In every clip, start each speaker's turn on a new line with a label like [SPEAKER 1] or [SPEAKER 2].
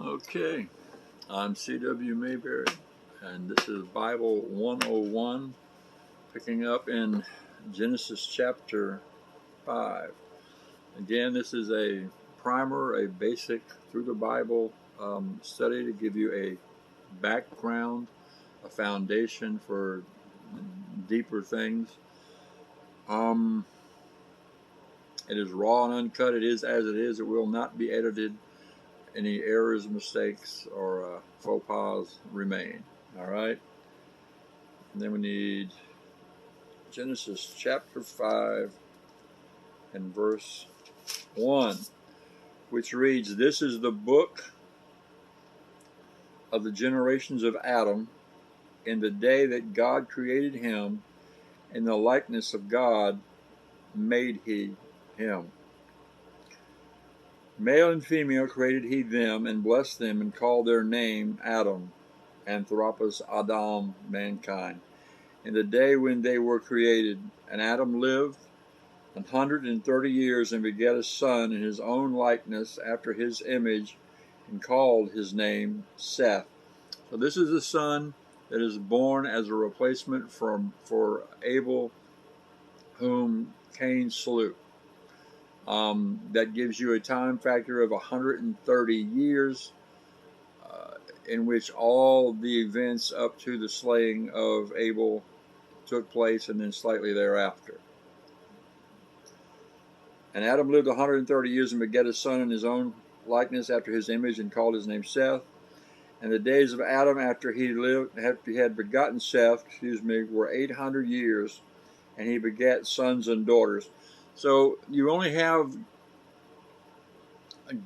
[SPEAKER 1] Okay, I'm C.W. Mayberry, and this is Bible 101, picking up in Genesis chapter 5. Again, this is a primer, a basic through the Bible study to give you a background, a foundation for deeper things. It is raw and uncut. It is as it is. It will not be edited. Any errors, mistakes, or faux pas remain. All right. And then we need Genesis chapter 5 and verse 1, which reads, "This is the book of the generations of Adam in the day that God created him. In the likeness of God made he him. Male and female created he them, and blessed them, and called their name Adam, Anthropos Adam, mankind, in the day when they were created. And Adam lived 130 years, and begat a son in his own likeness after his image, and called his name Seth." So this is the son that is born as a replacement for Abel, whom Cain slew. That gives you a time factor of 130 years, in which all the events up to the slaying of Abel took place, and then slightly thereafter. "And Adam lived 130 years, and begat a son in his own likeness after his image, and called his name Seth. And the days of Adam after he had begotten Seth, were 800 years, and he begat sons and daughters." So you only have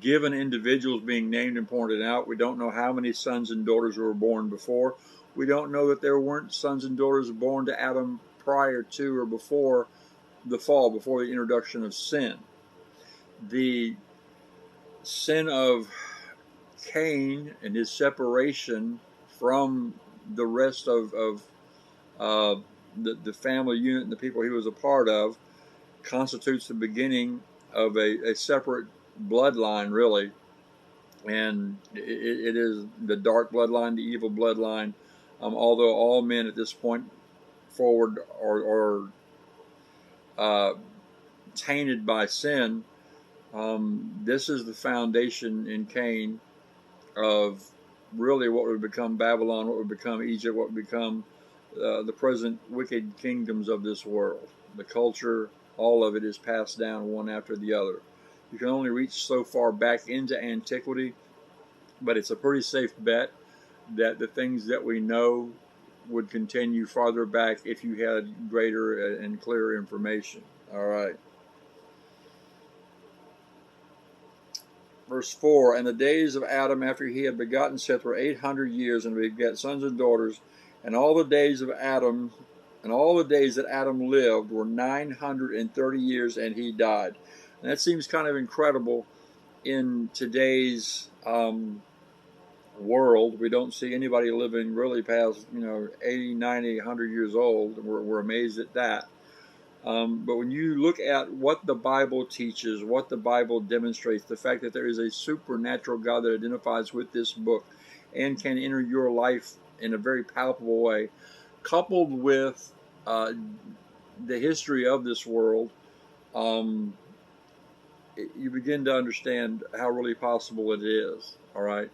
[SPEAKER 1] given individuals being named and pointed out. We don't know how many sons and daughters were born before. We don't know that there weren't sons and daughters born to Adam prior to or before the fall, before the introduction of sin. The sin of Cain and his separation from the rest of the family unit and the people he was a part of constitutes the beginning of a separate bloodline, really. And it is the dark bloodline, the evil bloodline, although all men at this point forward are tainted by sin. This is the foundation in Cain of really what would become Babylon, what would become Egypt, what would become the present wicked kingdoms of this world. The culture, all of it is passed down one after the other. You can only reach so far back into antiquity, but it's a pretty safe bet that the things that we know would continue farther back if you had greater and clearer information. All right. Verse 4, "And the days of Adam after he had begotten Seth were 800 years, and begat sons and daughters. And all the days of Adam, and all the days that Adam lived were 930 years, and he died." And that seems kind of incredible in today's world. We don't see anybody living really past 80, 90, 100 years old. We're amazed at that. But when you look at what the Bible teaches, what the Bible demonstrates, the fact that there is a supernatural God that identifies with this book and can enter your life in a very palpable way, coupled with the history of this world, you begin to understand how really possible it is. All right.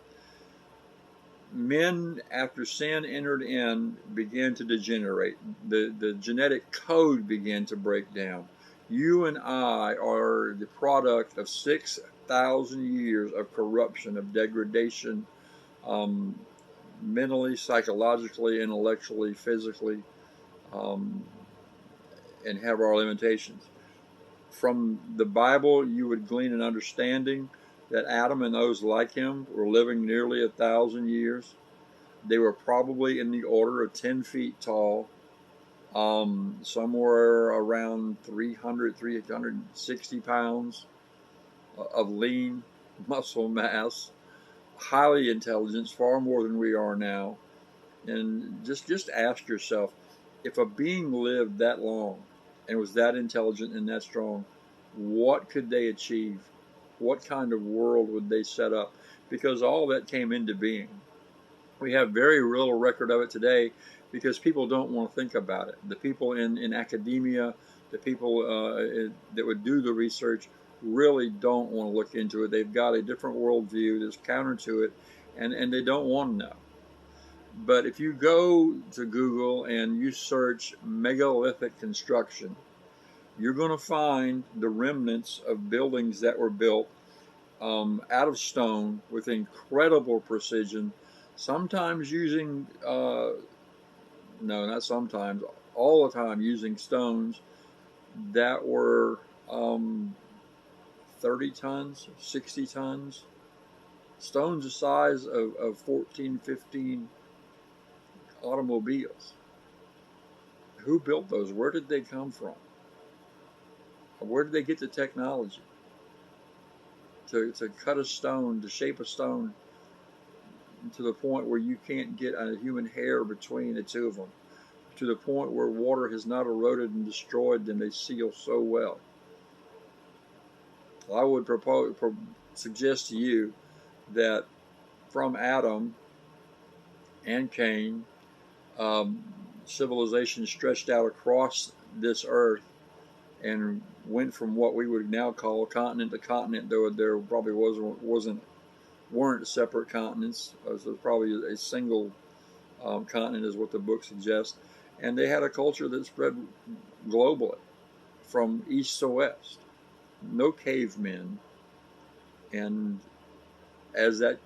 [SPEAKER 1] Men, after sin entered in, began to degenerate. The genetic code began to break down. You and I are the product of 6,000 years of corruption, of degradation, mentally, psychologically, intellectually, physically, and have our limitations. From the Bible, you would glean an understanding that Adam and those like him were living nearly 1,000 years. They were probably in the order of 10 feet tall, somewhere around 360 pounds of lean muscle mass, highly intelligent, far more than we are now. And just ask yourself, if a being lived that long and was that intelligent and that strong, what could they achieve? What kind of world would they set up? because all that came into being. We have very little record of it today because people don't want to think about it. The people in academia, the people that would do the research really don't want to look into it. They've got a different worldview that's counter to it, and they don't want to know. But if you go to Google and you search megalithic construction, you're going to find the remnants of buildings that were built out of stone with incredible precision, sometimes using, no, not sometimes, all the time using stones that were 30 tons, 60 tons, stones the size of 14, 15 automobiles. Who built those? Where did they come from? Where did they get the technology to cut a stone, to shape a stone to the point where you can't get a human hair between the two of them, to the point where water has not eroded and destroyed them? They seal so well. I would suggest to you that from Adam and Cain, civilization stretched out across this earth and went from what we would now call continent to continent, though there probably weren't separate continents. So it was probably a single continent is what the book suggests. And they had a culture that spread globally from east to west. No cavemen. And as that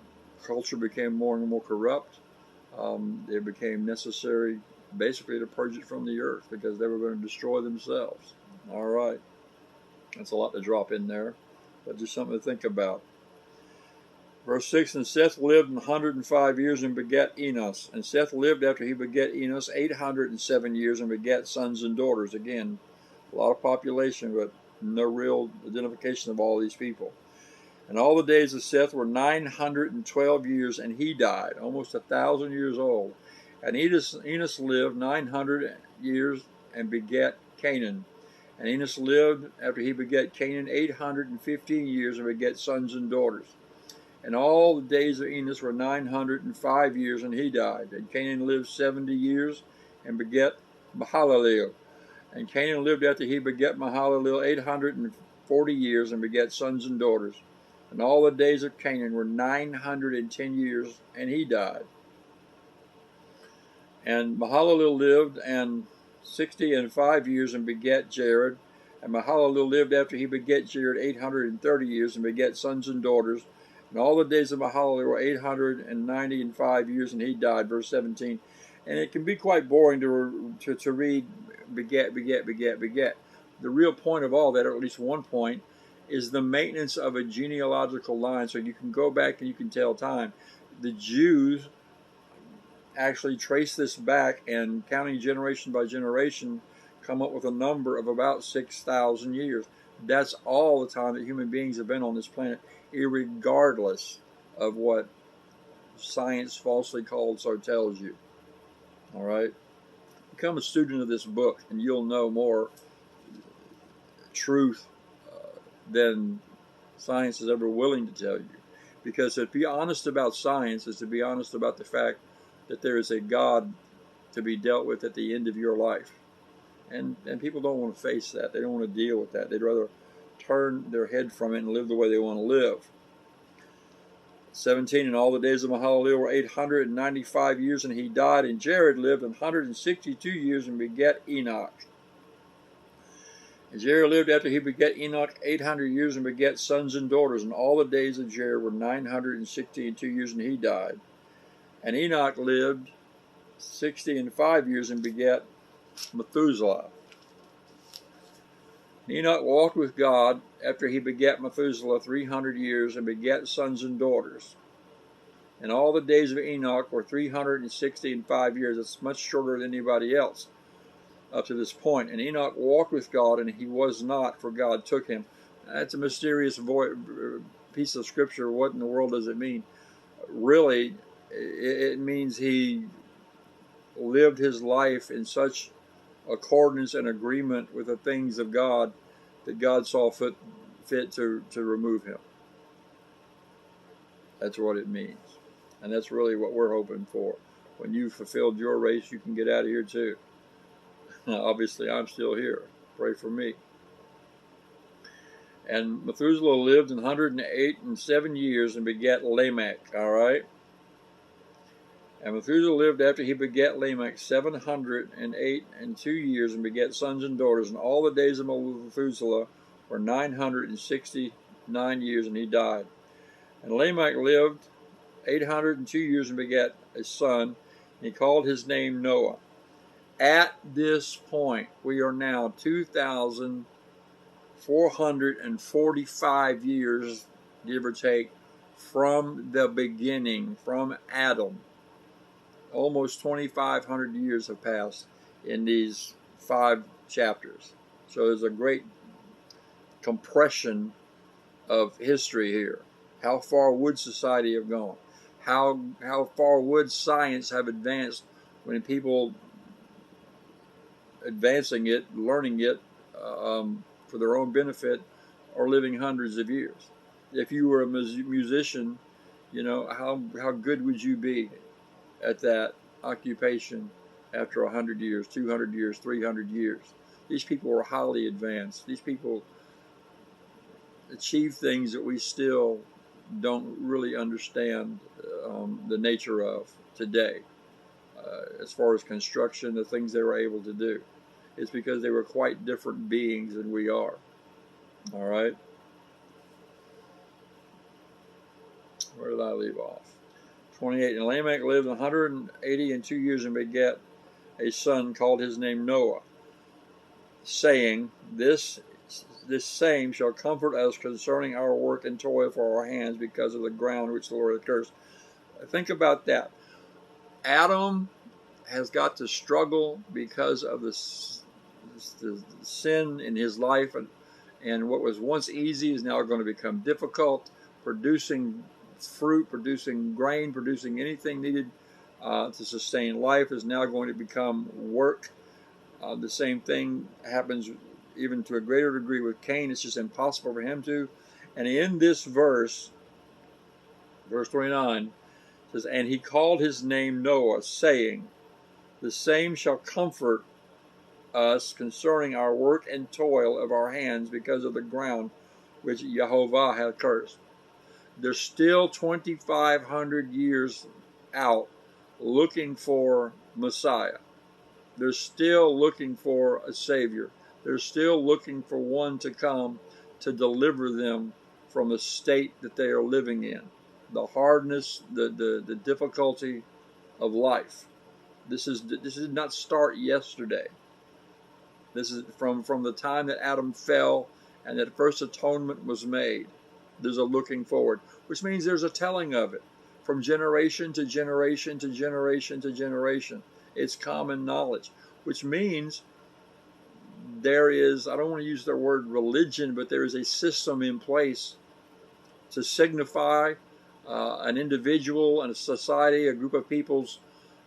[SPEAKER 1] culture became more and more corrupt, it became necessary basically to purge it from the earth because they were going to destroy themselves. All right. That's a lot to drop in there, but just something to think about. Verse 6, and Seth lived 105 years and begat Enos. And Seth lived after he begat Enos 807 years and begat sons and daughters. Again, a lot of population, but no real identification of all these people. And all the days of Seth were 912 years, and he died, almost 1,000 years old. And Enos lived 900 years and begat Canaan. And Enos lived after he begat Canaan 815 years and begat sons and daughters. And all the days of Enos were 905 years, and he died. And Canaan lived 70 years and begat Mahalalel. And Canaan lived after he begat Mahalalel 840 years and begat sons and daughters. And all the days of Canaan were 910 years, and he died. And Mahalalel lived 65 years and begat Jared. And Mahalalel lived after he begat Jared 830 years and begat sons and daughters. And all the days of Mahalalel were 895 years, and he died. Verse 17. And it can be quite boring to read begat. The real point of all that, or at least one point, is the maintenance of a genealogical line. So you can go back and you can tell time. The Jews actually trace this back, and counting generation by generation, come up with a number of about 6,000 years. That's all the time that human beings have been on this planet, irregardless of what science falsely called so tells you. All right? Become a student of this book, and you'll know more truth than science is ever willing to tell you. Because to be honest about science is to be honest about the fact that there is a God to be dealt with at the end of your life. And people don't want to face that. They don't want to deal with that. They'd rather turn their head from it and live the way they want to live. 17, and all the days of Mahalalel were 895 years, and he died. And Jared lived 162 years and begat Enoch. And Jared lived after he begat Enoch 800 years and begat sons and daughters. And all the days of Jared were 962 years, and he died. And Enoch lived 65 years and begat Methuselah. Enoch walked with God after he begat Methuselah 300 years and begat sons and daughters. And all the days of Enoch were 365 years. It's much shorter than anybody else up to this point. And Enoch walked with God, and he was not, for God took him. That's a mysterious piece of scripture. What in the world does it mean? Really, it means he lived his life in such accordance and agreement with the things of God that God saw fit to remove him. That's what it means. And that's really what we're hoping for. When you've fulfilled your race, you can get out of here too. Obviously, I'm still here. Pray for me. And Methuselah lived 108 and 7 years and begat Lamech. All right? And Methuselah lived after he begat Lamech 708 and 2 years and begat sons and daughters. And all the days of Methuselah were 969 years, and he died. And Lamech lived 802 years and begat a son, and he called his name Noah. At this point, we are now 2,445 years, give or take, from the beginning, from Adam. Almost 2,500 years have passed in these 5 chapters. So there's a great compression of history here. How far would society have gone? How far would science have advanced when people advancing it, learning it for their own benefit, are living hundreds of years? If you were a musician, you know, how good would you be at that occupation after 100 years, 200 years, 300 years? These people were highly advanced. These people achieve things that we still don't really understand the nature of today. As far as construction, the things they were able to do, it's because they were quite different beings than we are. All right. Where did I leave off? 28. And Lamech lived 180 and 2 years and begat a son, called his name Noah, saying, This same shall comfort us concerning our work and toil for our hands, because of the ground which the Lord hath cursed. Think about that. Adam has got to struggle because of the sin in his life, and what was once easy is now going to become difficult. Producing fruit, producing grain, producing anything needed to sustain life is now going to become work. The same thing happens even to a greater degree with Cain. It's just impossible for him to. And in this verse 29, says, And he called his name Noah, saying, The same shall comfort us concerning our work and toil of our hands, because of the ground which Jehovah hath cursed. They're still 2,500 years out looking for Messiah. They're still looking for a Savior. They're still looking for one to come to deliver them from a state that they are living in. The hardness, the difficulty of life. This did not start yesterday. This is from the time that Adam fell and that first atonement was made. There's a looking forward, which means there's a telling of it from generation to generation to generation to generation. It's common knowledge, which means there is, I don't want to use the word religion, but there is a system in place to signify an individual and a society, a group of people's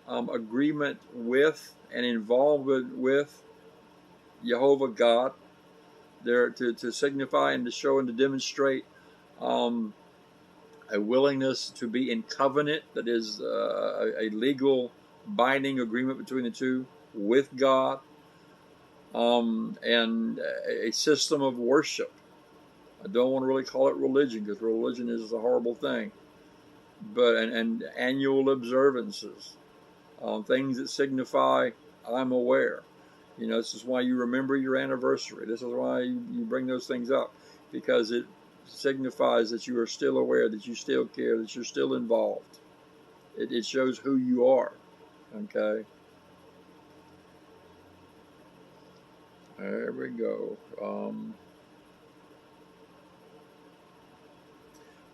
[SPEAKER 1] agreement with and involvement with Jehovah God. There to signify and to show and to demonstrate a willingness to be in covenant, that is a legal binding agreement between the two with God, and a system of worship. I don't want to really call it religion, because religion is a horrible thing, but and annual observances, things that signify I'm aware. You know, this is why you remember your anniversary. This is why you bring those things up, because it signifies that you are still aware, that you still care, that you're still involved. It shows who you are. Okay. There we go.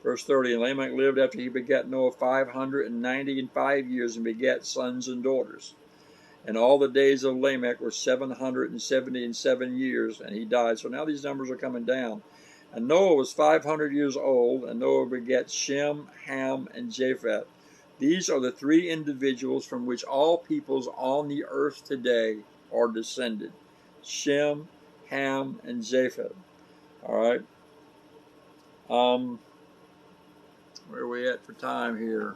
[SPEAKER 1] Verse 30, And Lamech lived after he begat Noah 595 years and begat sons and daughters. And all the days of Lamech were 777 years, and he died. So now these numbers are coming down. And Noah was 500 years old, and Noah begat Shem, Ham, and Japheth. These are the 3 individuals from which all peoples on the earth today are descended. Shem, Ham, and Japheth. All right. Where are we at for time here?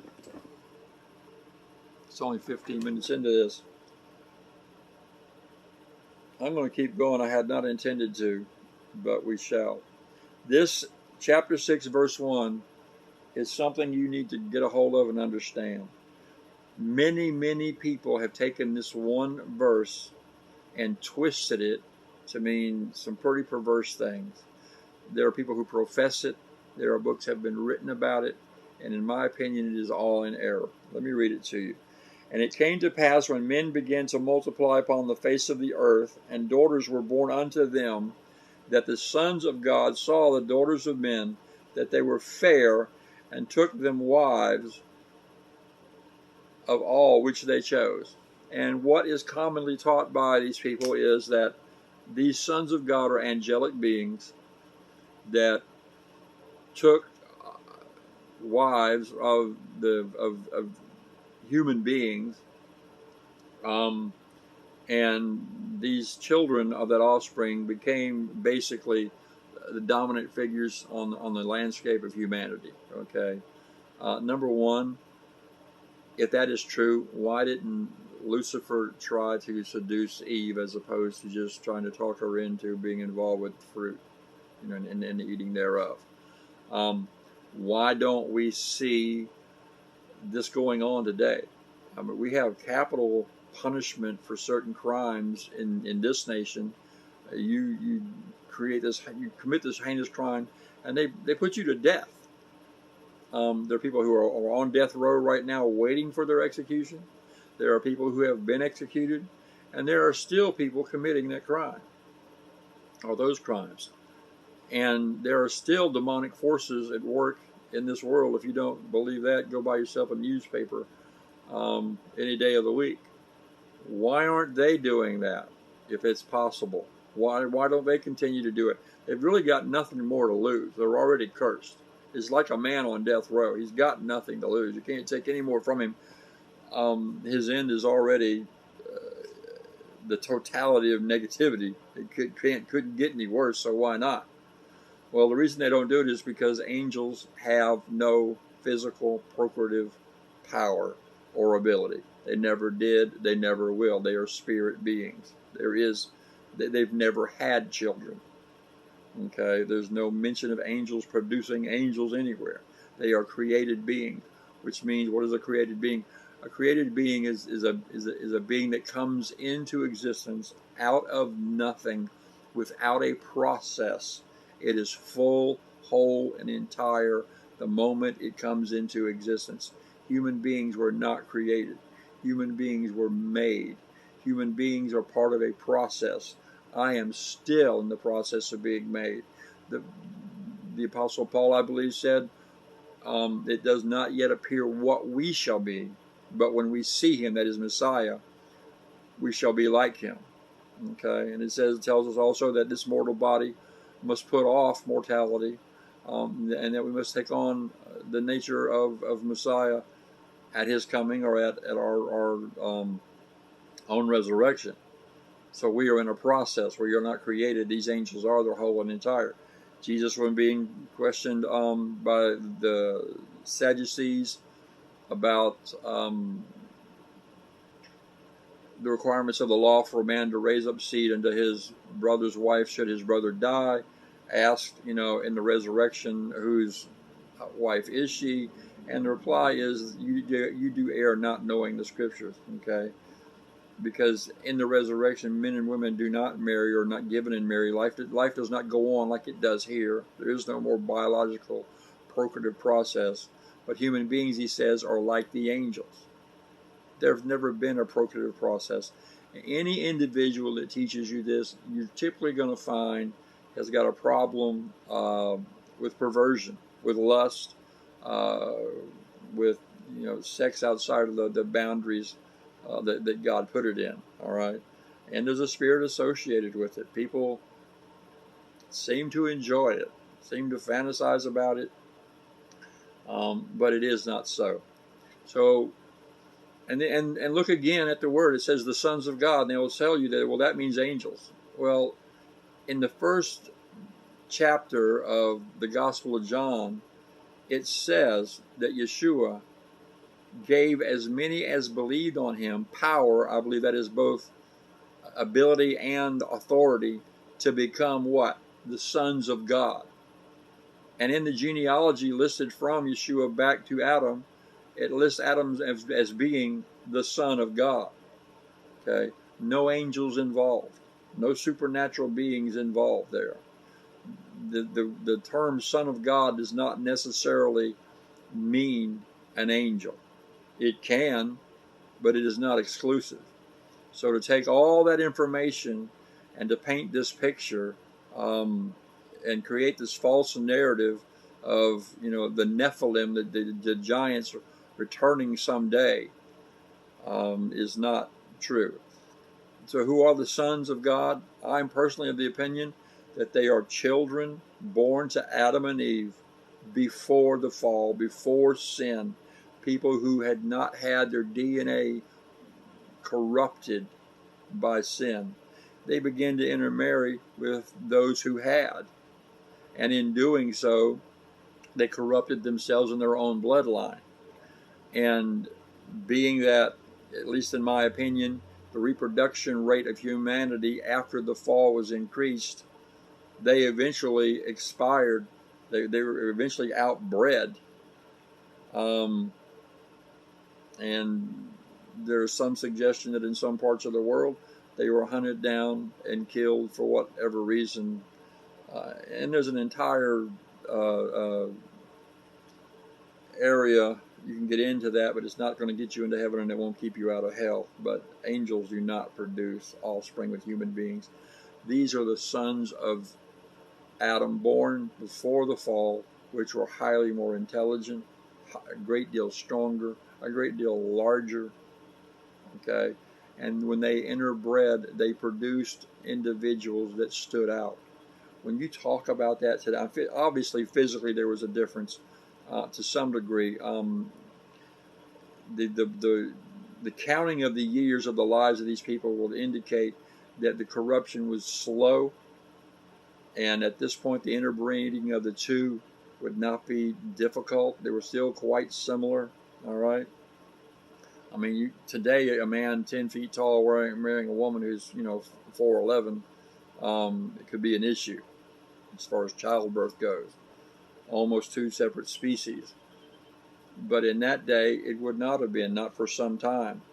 [SPEAKER 1] It's only 15 minutes into this. I'm going to keep going. I had not intended to, but we shall. This chapter 6, verse 1 is something you need to get a hold of and understand. Many, many people have taken this one verse and twisted it to mean some pretty perverse things. There are people who profess it. There are books that have been written about it. And in my opinion, it is all in error. Let me read it to you. And it came to pass when men began to multiply upon the face of the earth, and daughters were born unto them, that the sons of God saw the daughters of men, that they were fair, and took them wives of all which they chose. And what is commonly taught by these people is that these sons of God are angelic beings that took wives of human beings, and these children of that offspring became basically the dominant figures on the landscape of humanity. Okay, number one, if that is true, why didn't Lucifer try to seduce Eve as opposed to just trying to talk her into being involved with fruit, and the eating thereof? Why don't we see this going on today? I mean, we have capital punishment for certain crimes in this nation. You commit this heinous crime, and they put you to death. There are people who are on death row right now waiting for their execution. There are people who have been executed, and there are still people committing that crime or those crimes. And there are still demonic forces at work in this world. If you don't believe that, go buy yourself a newspaper any day of the week. Why aren't they doing that if it's possible? Why don't they continue to do it? They've really got nothing more to lose. They're already cursed. It's like a man on death row. He's got nothing to lose. You can't take any more from him. His end is already the totality of negativity. It couldn't get any worse, so why not? Well, the reason they don't do it is because angels have no physical procreative power or ability. They never did. They never will. They are spirit beings. They've never had children. Okay, there's no mention of angels producing angels anywhere. They are created beings, which means, what is a created being? A created being is a being that comes into existence out of nothing, without a process. It is full, whole, and entire the moment it comes into existence. Human beings were not created. Human beings were made. Human beings are part of a process. I am still in the process of being made. The Apostle Paul, I believe, said, it does not yet appear what we shall be, but when we see him, that is Messiah, we shall be like him. Okay, and it tells us also that this mortal body must put off mortality, and that we must take on the nature of Messiah at his coming, or at our own resurrection. So we are in a process where you're not created. These angels are, they're whole and entire. Jesus, when being questioned by the Sadducees about the requirements of the law for a man to raise up seed unto his brother's wife should his brother die, asked, in the resurrection, whose wife is she? And the reply is, you do err not knowing the scriptures. Okay, because in the resurrection, men and women do not marry, or not given in marry. Life does not go on like it does here. There is no more biological procreative process. But human beings, he says, are like the angels. There's never been a procreative process. Any individual that teaches you this, you're typically going to find has got a problem with perversion, with lust, with sex outside of the boundaries that God put it in. All right, and there's a spirit associated with it. People seem to enjoy it, seem to fantasize about it, but it is not so. So, and look again at the word. It says the sons of God, and they will tell you that, well, that means angels. Well, in the first chapter of the Gospel of John, it says that Yeshua gave as many as believed on him power, I believe that is both ability and authority, to become what? The sons of God. And in the genealogy listed from Yeshua back to Adam, it lists Adam as being the son of God. Okay? No angels involved. No supernatural beings involved there. The term son of God does not necessarily mean an angel. It can, but it is not exclusive. So to take all that information and to paint this picture and create this false narrative of, you know, the Nephilim, the giants returning someday, is not true. So who are the sons of God? I'm personally of the opinion that they are children born to Adam and Eve before the fall, before sin, people who had not had their DNA corrupted by sin. They began to intermarry with those who had, and in doing so, they corrupted themselves in their own bloodline. And being that, at least in my opinion, the reproduction rate of humanity after the fall was increased, they eventually expired. They were eventually outbred. And there's some suggestion that in some parts of the world they were hunted down and killed for whatever reason. And there's an entire area. You can get into that, but it's not going to get you into heaven, and it won't keep you out of hell. But angels do not produce offspring with human beings. These are the sons of Adam, born before the fall, which were highly more intelligent, a great deal stronger, a great deal larger. Okay, and when they interbred, they produced individuals that stood out. When you talk about that today, obviously physically there was a difference to some degree. The counting of the years of the lives of these people will indicate that the corruption was slow, and at this point the interbreeding of the two would not be difficult. They were still quite similar. All right. I mean, today a man 10 feet tall marrying a woman who's 4'11", it could be an issue as far as childbirth goes. Almost two separate species. But in that day, it would not have been, not for some time.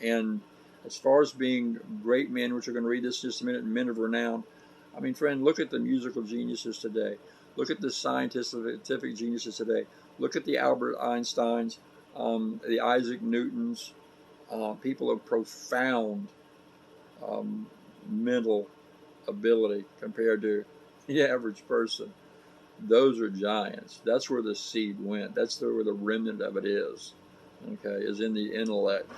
[SPEAKER 1] And as far as being great men, which we're going to read this in just a minute, men of renown, I mean, friend, look at the musical geniuses today. Look at the scientific geniuses today. Look at the Albert Einsteins, the Isaac Newtons, people of profound mental ability compared to the average person. Those are giants. That's where the seed went. That's where the remnant of it is. Okay, is in the intellect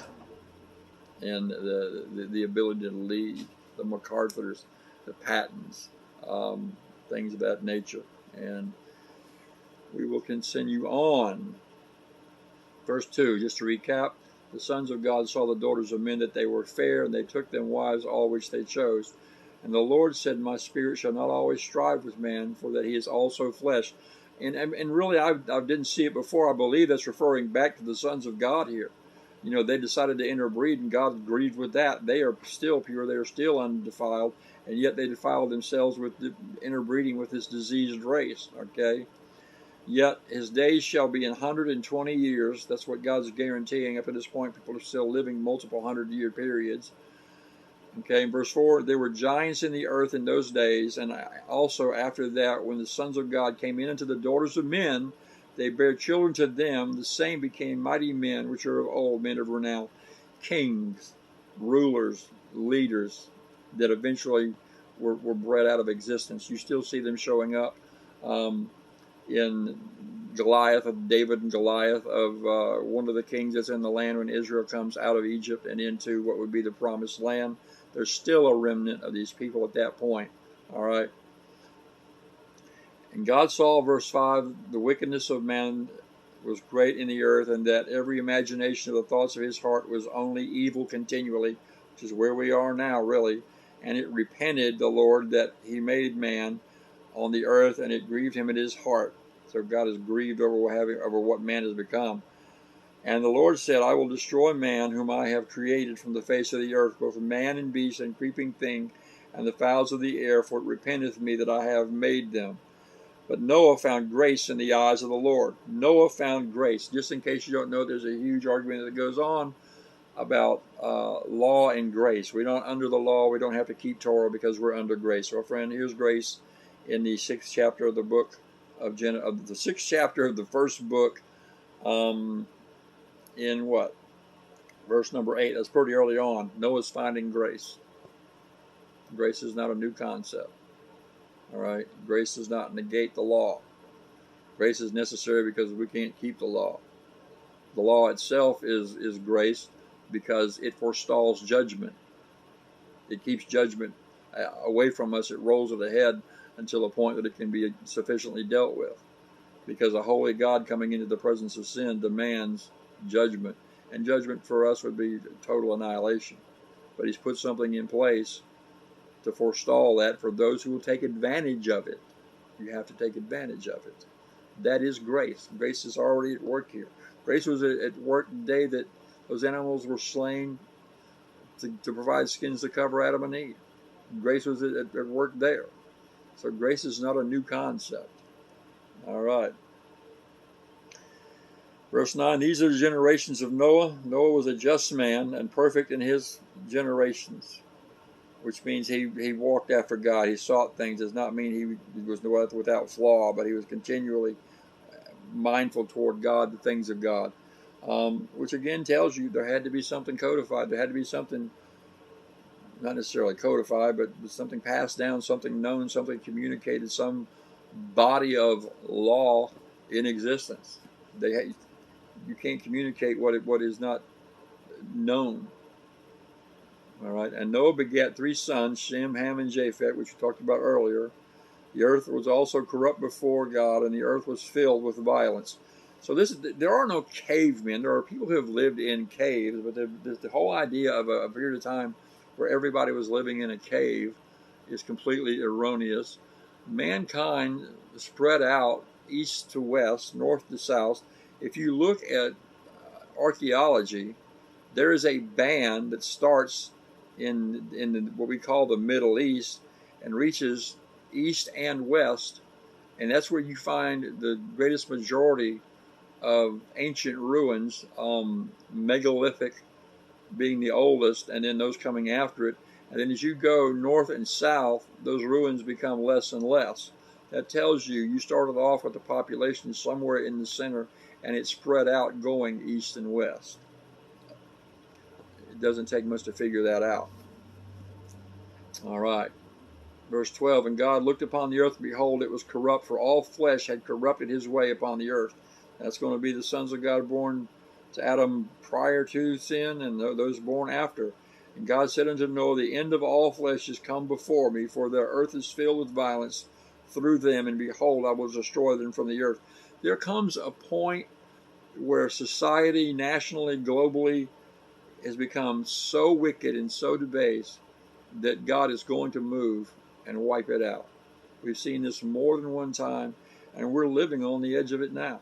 [SPEAKER 1] and the ability to lead, the MacArthurs, the Pattons, things of that nature. And we will continue on. Verse 2, just to recap, the sons of God saw the daughters of men that they were fair, and they took them wives, all which they chose. And the Lord said, my spirit shall not always strive with man, for that he is also flesh. And really, I didn't see it before. I believe that's referring back to the sons of God here. You know, they decided to interbreed, and God agreed with that. They are still pure. They are still undefiled, and yet they defile themselves with the interbreeding with this diseased race. Okay? Yet his days shall be 120 years. That's what God's guaranteeing. Up to this point, people are still living multiple 100-year periods. Okay, in verse 4, there were giants in the earth in those days, and also after that, when the sons of God came in unto the daughters of men, they bare children to them. The same became mighty men, which are of old, men of renown, kings, rulers, leaders, that eventually were bred out of existence. You still see them showing up in Goliath, of David and Goliath, of one of the kings that's in the land when Israel comes out of Egypt and into what would be the promised land. There's still a remnant of these people at that point. All right. And God saw, verse 5, the wickedness of man was great in the earth, and that every imagination of the thoughts of his heart was only evil continually, which is where we are now, really. And it repented the Lord that he made man on the earth, and it grieved him in his heart. So God is grieved over what man has become. And the Lord said, I will destroy man whom I have created from the face of the earth, both man and beast and creeping thing, and the fowls of the air, for it repenteth me that I have made them. But Noah found grace in the eyes of the Lord. Noah found grace. Just in case you don't know, there's a huge argument that goes on about law and grace. We're not under the law. We don't have to keep Torah because we're under grace. So, friend, here's grace in the 6th chapter of the book of the 6th chapter of the first book. In what? Verse number 8. That's pretty early on. Noah's finding grace. Grace is not a new concept. All right? Grace does not negate the law. Grace is necessary because we can't keep the law. The law itself is grace because it forestalls judgment. It keeps judgment away from us. It rolls it ahead until the point that it can be sufficiently dealt with. Because a holy God coming into the presence of sin demands judgment. And judgment for us would be total annihilation. But he's put something in place to forestall that for those who will take advantage of it. You have to take advantage of it. That is grace. Grace is already at work here. Grace was at work the day that those animals were slain to provide skins to cover Adam and Eve. Grace was at work there. So grace is not a new concept. All right. Verse 9, these are the generations of Noah. Noah was a just man and perfect in his generations, which means he walked after God. He sought things. Does not mean he was without flaw, but he was continually mindful toward God, the things of God, which again tells you there had to be something codified. There had to be something, not necessarily codified, but something passed down, something known, something communicated, some body of law in existence. You can't communicate what is not known. All right. And Noah begat 3 sons, Shem, Ham, and Japheth, which we talked about earlier. The earth was also corrupt before God, and the earth was filled with violence. So there are no cavemen. There are people who have lived in caves, but the whole idea of a period of time where everybody was living in a cave is completely erroneous. Mankind spread out east to west, north to south. If you look at archaeology, there is a band that starts in what we call the Middle East and reaches east and west, and that's where you find the greatest majority of ancient ruins, megalithic being the oldest, and then those coming after it. And then as you go north and south, those ruins become less and less. That tells you started off with the population somewhere in the center, and it spread out going east and west. It doesn't take much to figure that out. All right. Verse 12, and God looked upon the earth, and behold, it was corrupt, for all flesh had corrupted his way upon the earth. That's going to be the sons of God born to Adam prior to sin, and those born after. And God said unto Noah, the end of all flesh is come before me, for the earth is filled with violence through them, and behold, I will destroy them from the earth. There comes a point where society, nationally, globally, has become so wicked and so debased that God is going to move and wipe it out. We've seen this more than one time, and we're living on the edge of it now.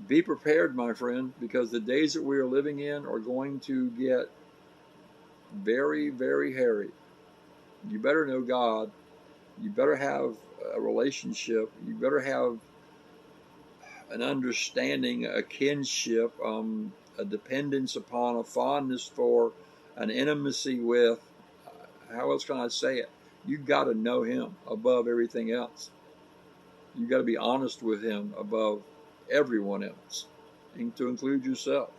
[SPEAKER 1] Be prepared, my friend, because the days that we are living in are going to get very, very hairy. You better know God. You better have a relationship. You better have an understanding, a kinship, a dependence upon, a fondness for, an intimacy with. How else can I say it? You've got to know him above everything else. You've got to be honest with him above everyone else, and to include yourself.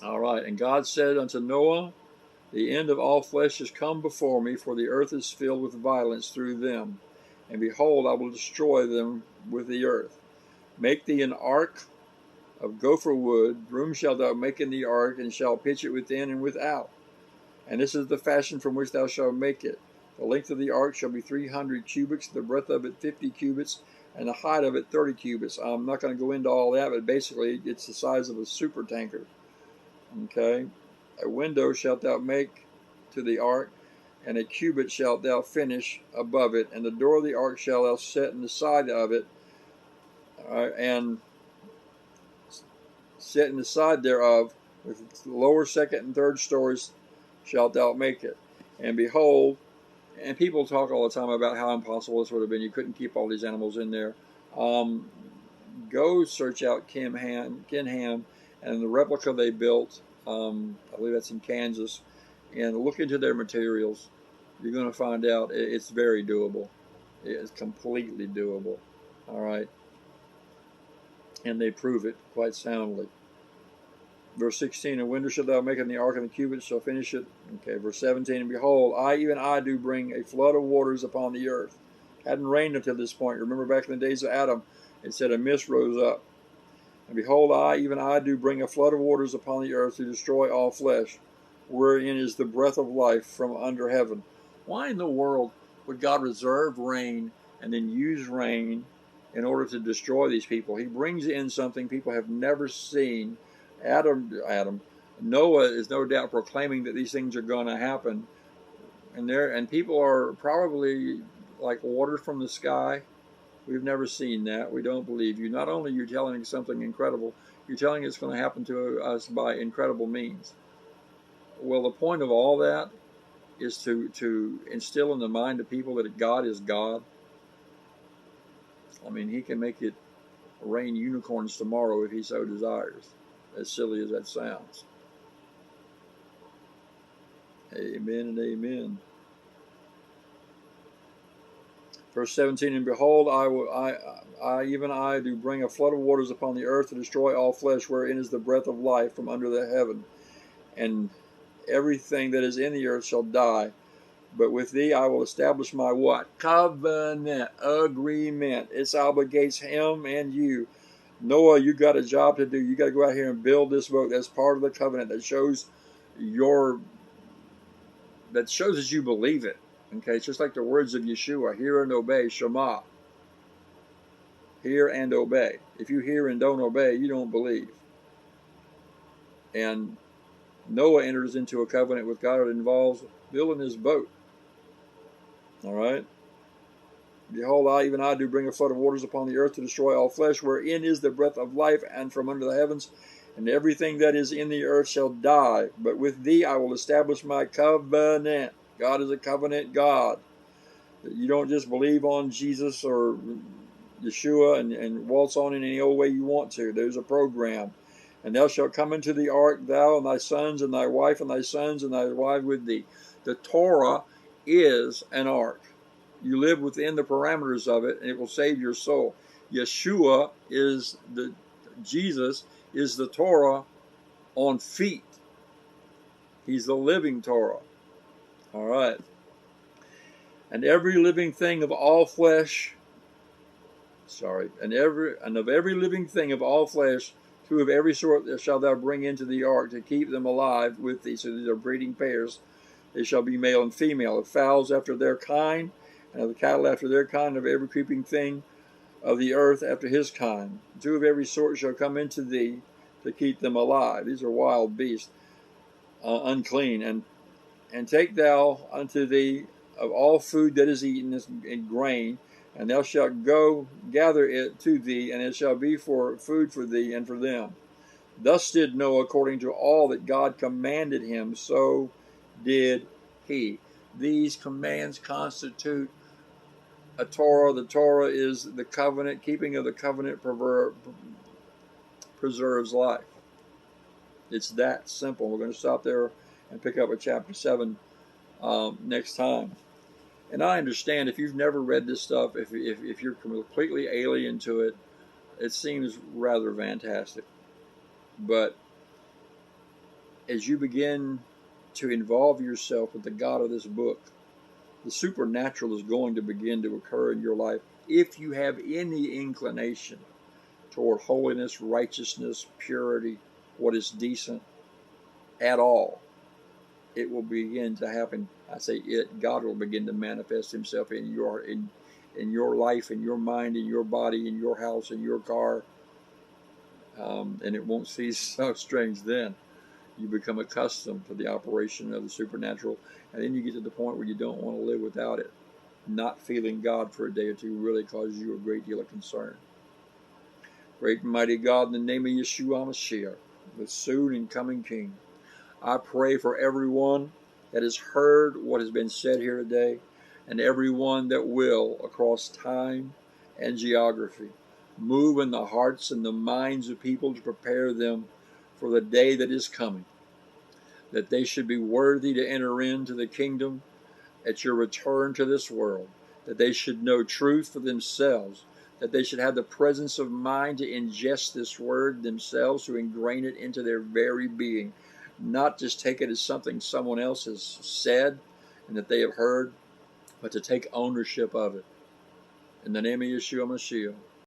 [SPEAKER 1] All right. And God said unto Noah, the end of all flesh is come before me, for the earth is filled with violence through them. And behold, I will destroy them with the earth. Make thee an ark of gopher wood. Room shalt thou make in the ark, and shalt pitch it within and without. And this is the fashion from which thou shalt make it. The length of the ark shall be 300 cubits, the breadth of it 50 cubits, and the height of it 30 cubits. I'm not going to go into all that, but basically it's the size of a super tanker. Okay? A window shalt thou make to the ark, and a cubit shalt thou finish above it, and the door of the ark shalt thou set in the side of it, and set in the side thereof, with the lower, second, and third stories shalt thou make it. And behold, and people talk all the time about how impossible this would have been. You couldn't keep all these animals in there. Go search out Kinham and the replica they built. I believe that's in Kansas, and look into their materials. You're going to find out it's very doable. It's completely doable. All right, and they prove it quite soundly. Verse 16, a window shalt thou make in the ark, and the cubits shall finish it. Okay, verse 17, and behold, even I do bring a flood of waters upon the earth. Hadn't rained until this point. Remember back in the days of Adam, it said a mist rose up. And behold, even I do bring a flood of waters upon the earth to destroy all flesh, wherein is the breath of life from under heaven. Why in the world would God reserve rain and then use rain in order to destroy these people? He brings in something people have never seen. Noah is no doubt proclaiming that these things are going to happen, and people are probably like water from the sky. We've never seen that. We don't believe you. Not only are you telling us something incredible, you're telling it's going to happen to us by incredible means. Well, the point of all that is to instill in the mind of people that God is God. I mean, He can make it rain unicorns tomorrow if He so desires, as silly as that sounds. Amen and amen. Verse 17, and behold, even I do bring a flood of waters upon the earth to destroy all flesh, wherein is the breath of life from under the heaven. And everything that is in the earth shall die. But with thee I will establish my what? Covenant, agreement. It obligates him and you. Noah, you got a job to do. You got to go out here and build this boat. That's part of the covenant that shows that you believe it. Okay, it's just like the words of Yeshua, hear and obey, Shema. Hear and obey. If you hear and don't obey, you don't believe. And Noah enters into a covenant with God that involves building his boat. All right? Behold, even I do bring a flood of waters upon the earth to destroy all flesh, wherein is the breath of life, and from under the heavens, and everything that is in the earth shall die. But with thee I will establish my covenant. God is a covenant God. You don't just believe on Jesus or Yeshua and waltz on in any old way you want to. There's a program. And thou shalt come into the ark, thou and thy sons and thy wife and thy sons and thy wife with thee. The Torah is an ark. You live within the parameters of it, and it will save your soul. Jesus is the Torah on feet. He's the living Torah. All right. And every living thing of all flesh, and of every living thing of all flesh, two of every sort shalt thou bring into the ark to keep them alive with thee. So these are breeding pairs. They shall be male and female, of fowls after their kind, and of the cattle after their kind, of every creeping thing of the earth after his kind. Two of every sort shall come into thee to keep them alive. These are wild beasts, unclean. And take thou unto thee of all food that is eaten in grain, and thou shalt go gather it to thee, and it shall be for food for thee and for them. Thus did Noah according to all that God commanded him, so did he. These commands constitute a Torah. The Torah is the covenant. Keeping of the covenant preserves life. It's that simple. We're going to stop there and pick up at chapter 7 next time. And I understand if you've never read this stuff, if you're completely alien to it, it seems rather fantastic. But as you begin to involve yourself with the God of this book, the supernatural is going to begin to occur in your life if you have any inclination toward holiness, righteousness, purity, what is decent at all. It will begin to happen. I say it. God will begin to manifest Himself in your life, in your mind, in your body, in your house, in your car, and it won't seem so strange then. You become accustomed to the operation of the supernatural, and then you get to the point where you don't want to live without it. Not feeling God for a day or two really causes you a great deal of concern. Great and mighty God, in the name of Yeshua HaMashiach, the soon and coming King, I pray for everyone that has heard what has been said here today, and everyone that will across time and geography. Move in the hearts and the minds of people to prepare them for the day that is coming, that they should be worthy to enter into the kingdom at your return to this world, that they should know truth for themselves, that they should have the presence of mind to ingest this word themselves, to ingrain it into their very being, not just take it as something someone else has said and that they have heard, but to take ownership of it. In the name of Yeshua Mashiach,